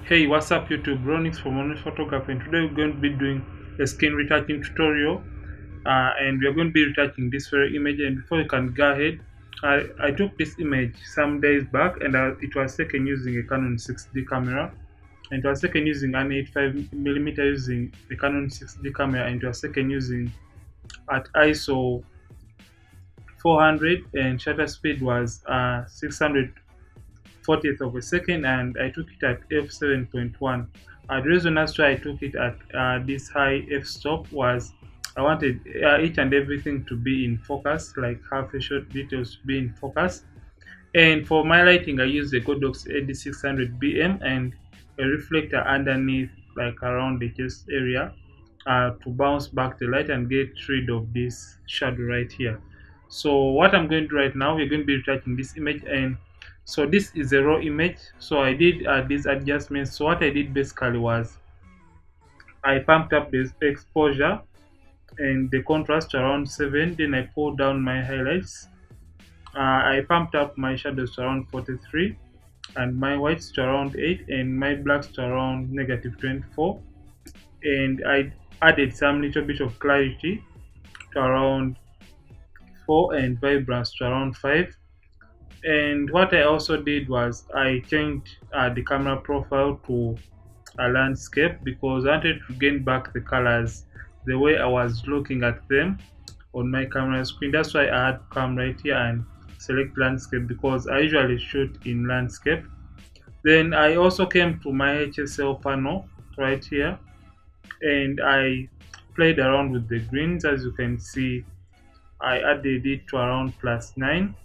Hey, what's up YouTube? Ronix from Honest Photography, and today we're going to be doing a skin retouching tutorial, and we're going to be retouching this very image. And before you can go ahead, I took this image some days back, and it was taken using a Canon 6D camera, and it was taken using an 85mm using the Canon 6D camera, and it was taken using at ISO 400, and shutter speed was 600 40th of a second, and I took it at f7.1. The reason as to why I took it at this high f-stop was I wanted each and everything to be in focus, like half a shot details to be in focus. And for my lighting, I used the Godox AD600 BM and a reflector underneath, like around the chest area, to bounce back the light and get rid of this shadow right here. So what I'm going to do right now, we're going to be retouching this image, and so this is a raw image. So I did these adjustments. So what I did basically was I pumped up this exposure and the contrast to around 7. Then I pulled down my highlights. I pumped up my shadows to around 43, and my whites to around 8, and my blacks to around -24. And I added some little bit of clarity to around 4, and vibrance to around 5. And what I also did was I changed the camera profile to a landscape because I wanted to gain back the colors the way I was looking at them on my camera screen. That's why I had to come right here and select landscape, because I usually shoot in landscape. Then I also came to my HSL panel right here, and I played around with the greens. As you can see, I added it to around +9.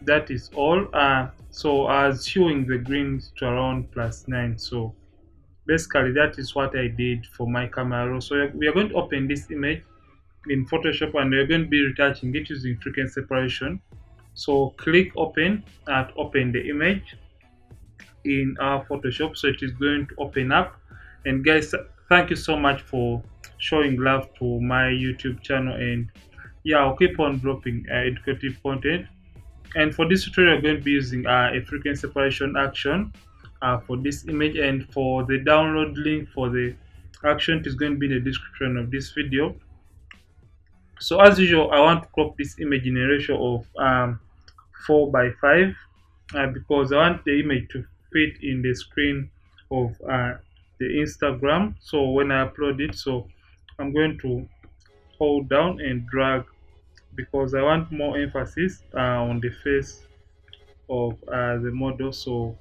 That is all. So I was showing the greens to around +9. So basically that is what I did for my camera roll. So we are going to open this image in Photoshop, and we're going to be retouching it using frequency separation. So click open at open the image in our Photoshop. So it is going to open up. And guys, thank you so much for showing love to my YouTube channel, and yeah, I'll keep on dropping educative content. And for this tutorial, I'm going to be using a frequency separation action for this image, and for the download link for the action, it is going to be in the description of this video. So as usual, I want to crop this image in a ratio of 4:5 because I want the image to fit in the screen of the Instagram. So when I upload it, so I'm going to hold down and drag because I want more emphasis on the face of the model. So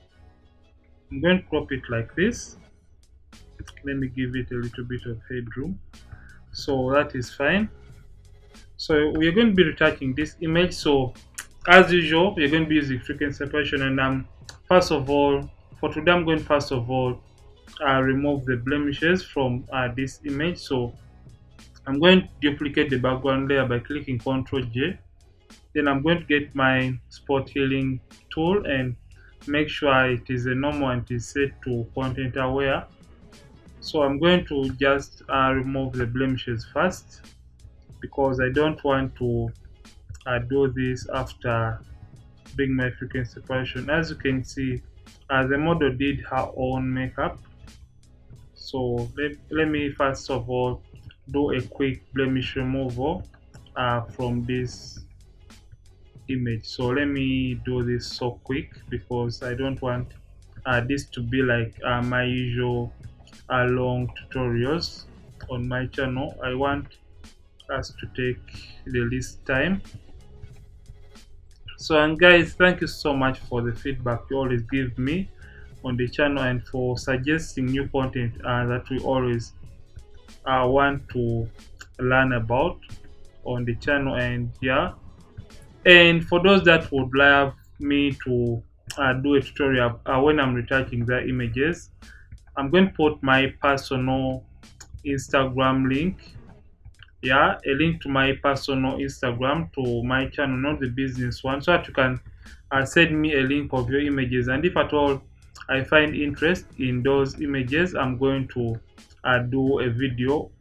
I'm going to crop it like this. Let me give it a little bit of headroom. So that is fine. So we're going to be retouching this image. So as usual, we're going to be using frequency separation, and first of all, for today, I'm going first of all remove the blemishes from this image. So I'm going to duplicate the background layer by clicking Ctrl J. Then I'm going to get my spot healing tool and make sure it is a normal and it is set to content aware. So I'm going to just remove the blemishes first because I don't want to do this after doing my frequency separation. As you can see, the model did her own makeup. So let me first of all do a quick blemish removal from this image. So let me do this so quick because I don't want this to be like my usual long tutorials on my channel. I want us to take the least time. So, and guys, thank you so much for the feedback you always give me on the channel and for suggesting new content that we always want to learn about on the channel. And yeah, and for those that would like me to do a tutorial when I'm retouching the images, I'm going to put my personal Instagram link. Yeah, a link to my personal Instagram to my channel, not the business one, so that you can send me a link of your images. And if at all I find interest in those images, I'm going to do a video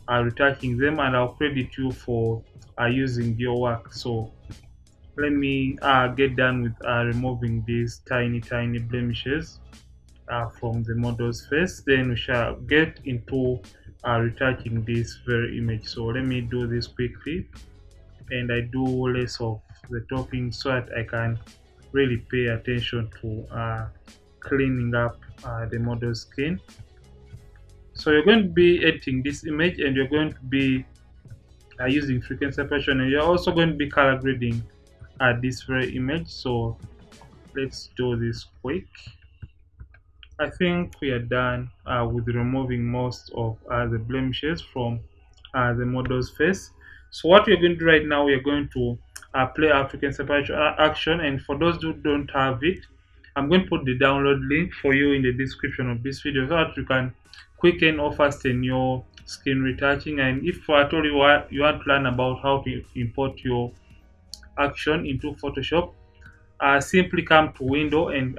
retouching them, and I'll credit you for using your work. So let me get done with removing these tiny blemishes. from the model's face. Then we shall get into retouching this very image. So let me do this quickly, and I do less of the talking so that I can really pay attention to cleaning up the model's skin. So you're going to be editing this image, and you're going to be using frequency separation, and you're also going to be color grading this very image. So let's do this quick. I think we are done with removing most of the blemishes from the model's face. So what we're going to do right now, we are going to play African separation action, and for those who don't have it, I'm going to put the download link for you in the description of this video so that you can quicken or fasten your skin retouching. And if at all you want to learn about how to import your action into Photoshop, simply come to window and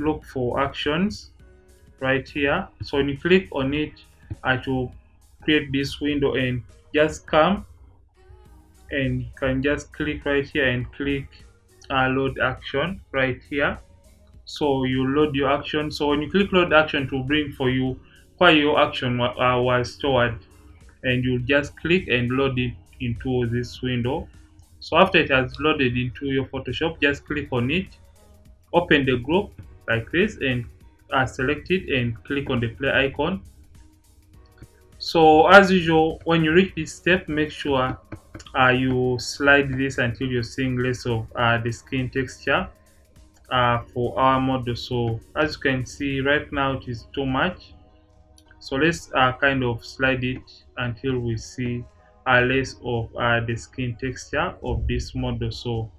look for actions right here. So when you click on it, it will create this window, and just come and you can just click right here and click load action right here. So you load your action. So when you click load action, to bring for you where your action was stored, and you just click and load it into this window. So after it has loaded into your Photoshop, just click on it, open the group like this, and select it and click on the play icon. So as usual, when you reach this step, make sure you slide this until you're seeing less of the skin texture for our model. So as you can see right now, it is too much. So let's kind of slide it until we see less of the skin texture of this model. So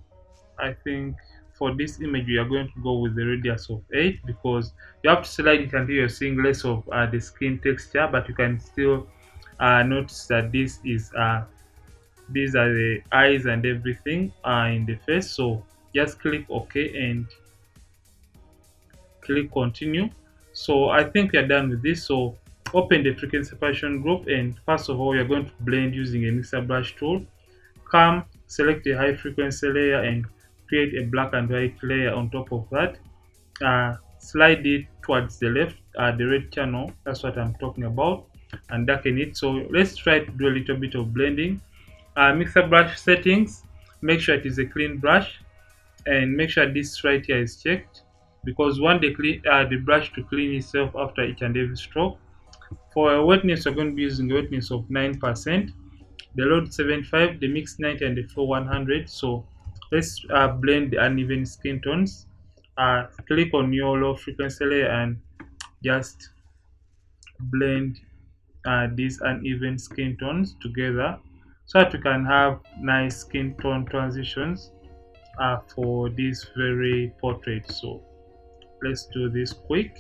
I think for this image we are going to go with the radius of 8, because you have to slide it until you're seeing less of the skin texture, but you can still notice that this is these are the eyes and everything in the face. So just click OK and click continue. So I think we are done with this. So open the frequency separation group, and first of all we are going to blend using a mixer brush tool. Come, select a high frequency layer and create a black and white layer on top of that. Slide it towards the left, the red channel, that's what I'm talking about, and darken it. So let's try to do a little bit of blending. Mixer brush settings, make sure it is a clean brush, and make sure this right here is checked, because want the brush to clean itself after each and every stroke. For a wetness, we're going to be using a wetness of 9%, the load 75, the mix 90, and the flow 100. So let's blend the uneven skin tones. Click on your low frequency layer and just blend these uneven skin tones together so that we can have nice skin tone transitions for this very portrait. So let's do this quick.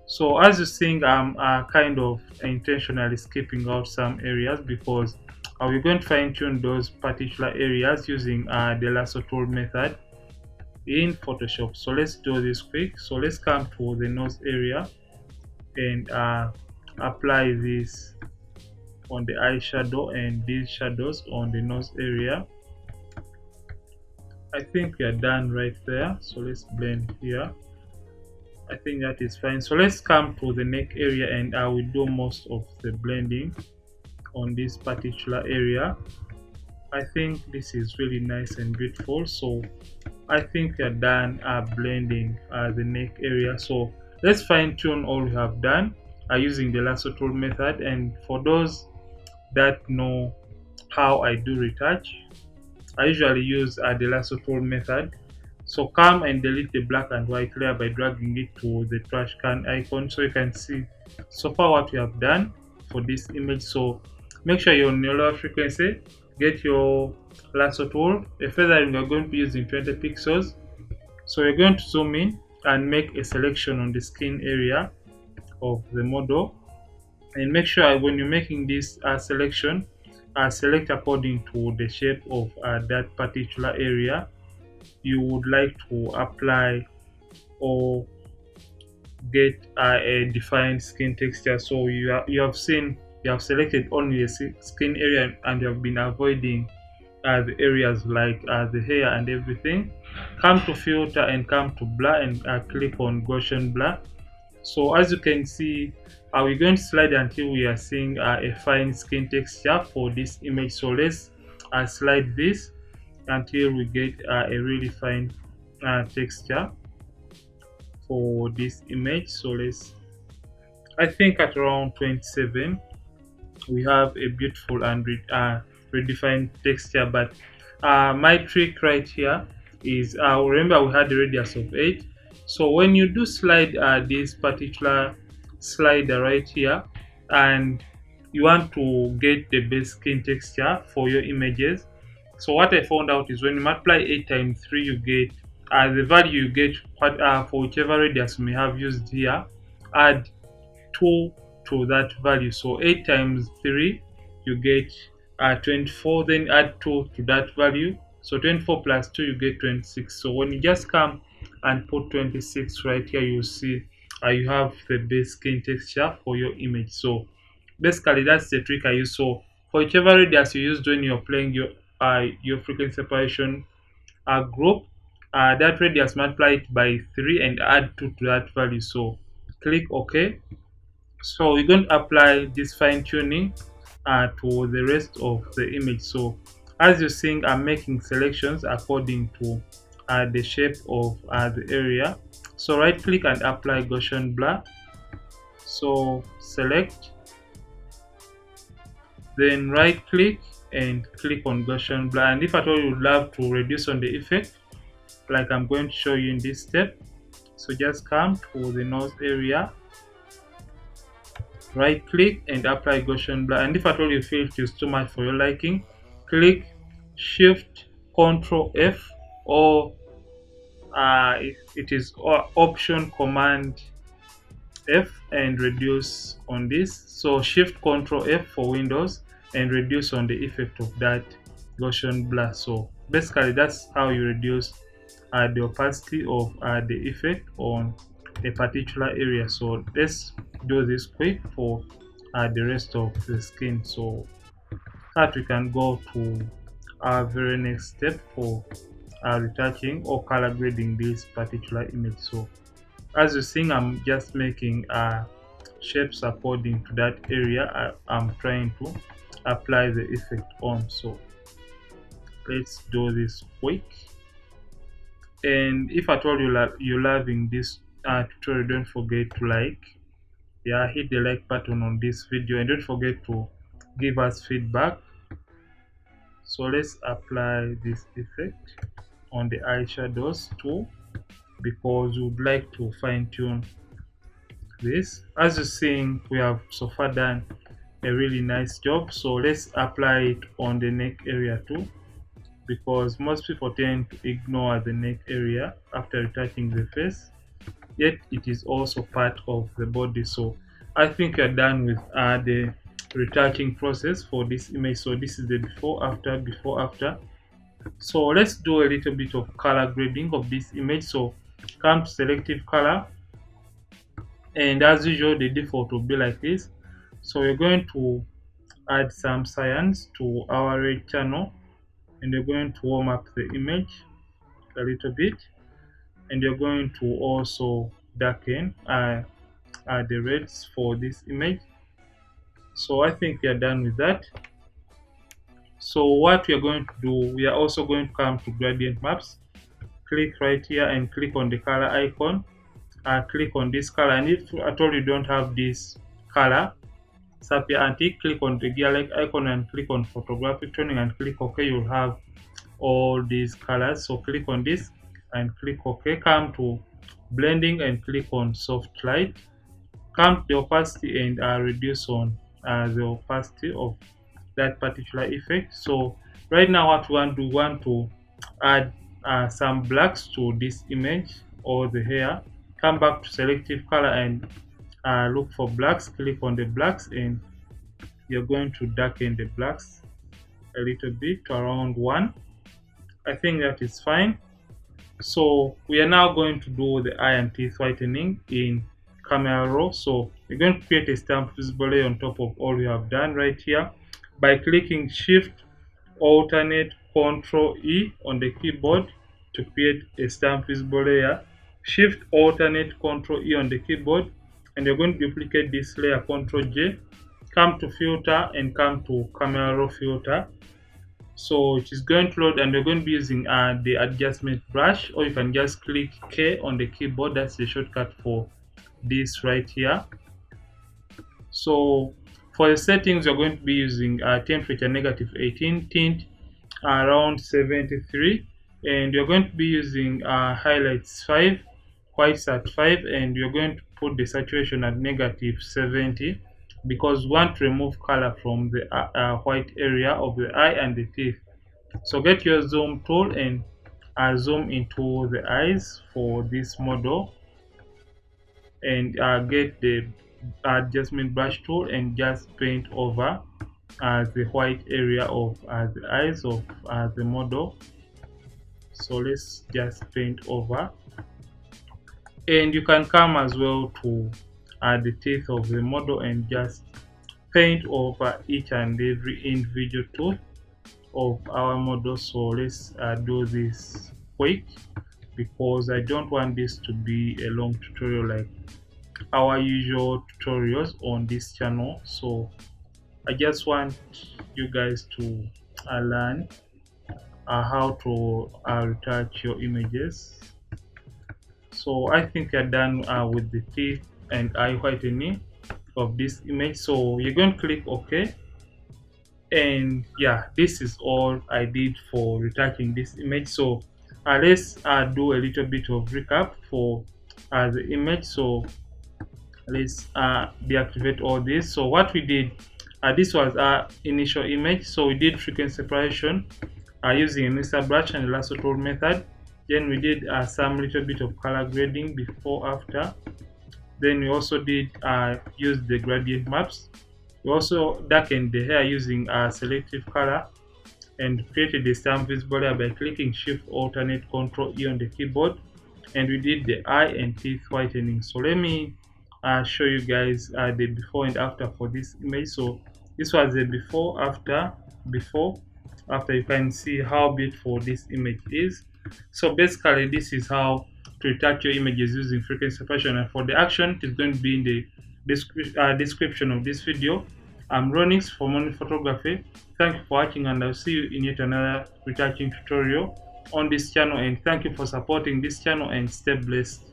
So as you see, I'm kind of intentionally skipping out some areas, because we're going to fine tune those particular areas using the lasso tool method in Photoshop. So let's do this quick. So let's come to the nose area and apply this on the eyeshadow and these shadows on the nose area. I think we are done right there. So let's blend here. I think that is fine. So let's come to the neck area, and I will do most of the blending on this particular area. I think this is really nice and beautiful. So I think we are done blending the neck area. So let's fine tune all we have done using the lasso tool method. And for those that know how I do retouch, I usually use the lasso tool method. So come and delete the black and white layer by dragging it to the trash can icon, so you can see so far what we have done for this image. So make sure you're on your lower frequency, get your lasso tool, a feathering we're going to be using 20 pixels. So you're going to zoom in and make a selection on the skin area of the model, and make sure when you're making this selection, select according to the shape of that particular area you would like to apply or get a defined skin texture. So you have selected only the skin area, and you have been avoiding the areas like the hair and everything. Come to filter and come to blur and click on Gaussian blur. So as you can see, we're going to slide until we are seeing a fine skin texture for this image. So let's slide this until we get a really fine texture for this image. So let's, I think at around 27 we have a beautiful and redefined texture. But my trick right here is, remember we had a radius of 8. So when you do slide this particular slider right here, and you want to get the best skin texture for your images, so what I found out is when you multiply 8 times 3, you get the value you get for whichever radius you may have used here. Add 2 to that value. So 8 times 3, you get 24. Then add 2 to that value. So 24 plus 2, you get 26. So when you just come and put 26 right here, you see you have the base skin texture for your image. So basically that's the trick I use. So for whichever radius you used when you're playing your frequency separation group, that radius multiply it by 3 and add 2 to that value. So click OK. So we're going to apply this fine tuning to the rest of the image. So as you're seeing, I'm making selections according to the shape of the area. So right click and apply Gaussian blur. So select, then right click and click on Gaussian blur. And if at all you'd love to reduce on the effect, like I'm going to show you in this step, so just come to the nose area, right click and apply Gaussian blur. And if at all you feel it is too much for your liking, click Shift Ctrl F, or it is Option Command F and reduce on this. So Shift Ctrl F for Windows and reduce on the effect of that Gaussian blur. So basically that's how you reduce the opacity of the effect on a particular area. So let's do this quick for the rest of the skin. So that we can go to our very next step for retouching or color grading this particular image. So as you're seeing, I'm just making shapes according to that area I'm trying to apply the effect on. So let's do this quick. And if at all you're loving this tutorial, don't forget to hit the like button on this video, and don't forget to give us feedback. So let's apply this effect on the eyeshadows too, because we would like to fine-tune this. As you're seeing, we have so far done a really nice job. So let's apply it on the neck area too, because most people tend to ignore the neck area after retouching the face, yet it is also part of the body. So I think you're done with the retouching process for this image. So this is the before after. So let's do a little bit of color grading of this image. So come to selective color, and as usual the default will be like this. So we're going to add some cyans to our red channel, and you're going to warm up the image a little bit, and you're going to also darken the reds for this image. So I think we are done with that. So what we are going to do, we are also going to come to gradient maps, click right here and click on the color icon, click on this color, and if at all you don't have this color, Sapia Antique, click on the gear like icon and click on photographic tuning and click OK. You'll have all these colors. So click on this and click OK. Come to blending and click on soft light. Come to the opacity and reduce on the opacity of that particular effect. So right now what we want to do, we want to add some blacks to this image or the hair. Come back to selective color and look for blacks, click on the blacks, and you're going to darken the blacks a little bit to around 1. I think that is fine. So we are now going to do the eye and teeth whitening in camera raw. So we're going to create a stamp visible layer on top of all we have done right here by clicking Shift Alternate Ctrl E on the keyboard to create a stamp visible layer. Shift alternate Ctrl E on the keyboard, and you're going to duplicate this layer. Ctrl J. Come to filter and come to camera raw filter. So it is going to load, and you're going to be using the adjustment brush, or you can just click K on the keyboard. That's the shortcut for this right here. So for the settings, you're going to be using temperature -18, tint around 73, and you're going to be using highlights 5, whites at 5, and you're going to put the saturation at -70 because we want to remove color from the white area of the eye and the teeth. So get your zoom tool and zoom into the eyes for this model, and get the adjustment brush tool and just paint over the white area of the eyes of the model. So let's just paint over, and you can come as well to the teeth of the model and just paint over each and every individual tooth of our model. So let's do this quick because I don't want this to be a long tutorial like our usual tutorials on this channel. So I just want you guys to learn how to retouch your images. So I think you're done with the teeth and eye whitening of this image. So you're going to click OK, and yeah, this is all I did for retouching this image. So let's do a little bit of recap for the image. So let's deactivate all this. So what we did, this was our initial image. So we did frequency separation using a mixer brush and lasso tool method. Then we did some little bit of color grading before after. Then we also did use the gradient maps. We also darkened the hair using selective color and created the stamp visible layer by clicking Shift Alternate Ctrl E on the keyboard. And we did the eye and teeth whitening. So let me show you guys the before and after for this image. So this was the before after. You can see how beautiful this image is. So basically this is how to retouch your images using frequency separation, and for the action it is going to be in the description of this video. I'm Ronix for Money Photography. Thank you for watching, and I'll see you in yet another retouching tutorial on this channel. And thank you for supporting this channel, and stay blessed.